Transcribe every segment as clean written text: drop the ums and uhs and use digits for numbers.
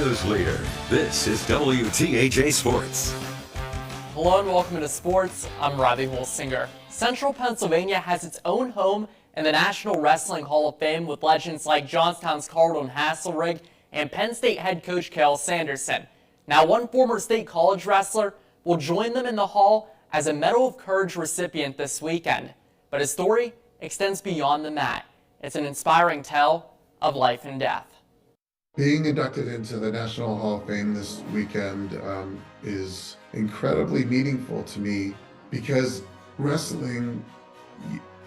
news leader. This is WTAJ Sports. Hello and welcome to sports. I'm Robbie Holsinger. Central Pennsylvania has its own home in the National Wrestling Hall of Fame with legends like Johnstown's Carlton Hasselrig and Penn State head coach Cael Sanderson. Now, one former state college wrestler will join them in the hall as a Medal of Courage recipient this weekend. But his story extends beyond the mat. It's an inspiring tale of life and death. Being inducted into the National Hall of Fame this weekend is incredibly meaningful to me because wrestling,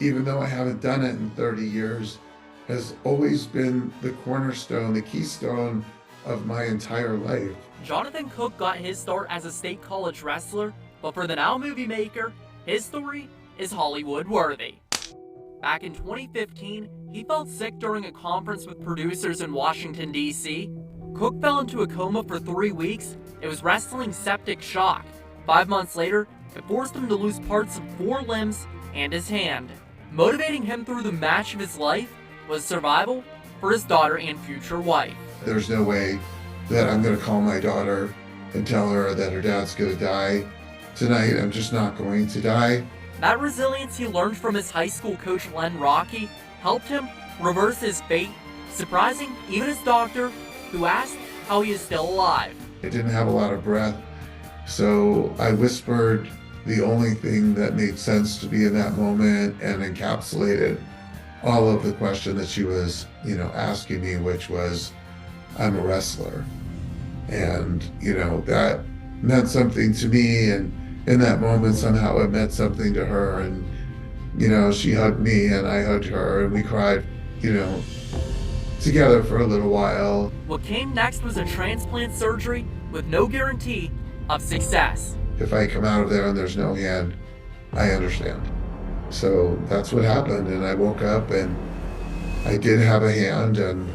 even though I haven't done it in 30 years, has always been the cornerstone, the keystone of my entire life. Jonathan Koch got his start as a state college wrestler, but for the now movie maker, his story is Hollywood worthy. Back in 2015, he felt sick during a conference with producers in Washington, D.C. Koch fell into a coma for 3 weeks. It was wrestling's septic shock. 5 months later, it forced him to lose parts of 4 limbs and his hand. Motivating him through the match of his life was survival for his daughter and future wife. There's no way that I'm going to call my daughter and tell her that her dad's going to die tonight. I'm just not going to die. That resilience he learned from his high school coach Len Rocky helped him reverse his fate, surprising even his doctor, who asked how he is still alive. I didn't have a lot of breath, so I whispered the only thing that made sense to be in that moment and encapsulated all of the question that she was, asking me, which was, I'm a wrestler. And, that meant something to me, and in that moment, somehow it meant something to her. And, she hugged me and I hugged her and we cried, together for a little while. What came next was a transplant surgery with no guarantee of success. If I come out of there and there's no hand, I understand. So that's what happened. And I woke up and I did have a hand, and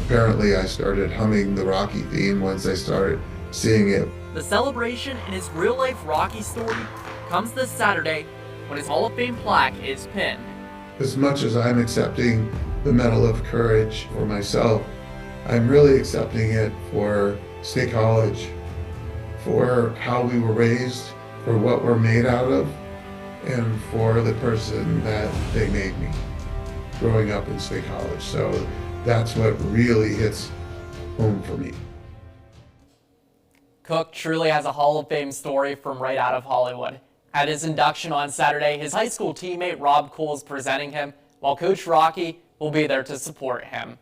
apparently I started humming the Rocky theme once I started seeing it. The celebration in his real-life Rocky story comes this Saturday when his Hall of Fame plaque is pinned. As much as I'm accepting the Medal of Courage for myself, I'm really accepting it for State College, for how we were raised, for what we're made out of, and for the person that they made me growing up in State College. So that's what really hits home for me. Koch truly has a Hall of Fame story from right out of Hollywood. At his induction on Saturday, his high school teammate Rob Cole is presenting him, while Coach Rocky will be there to support him.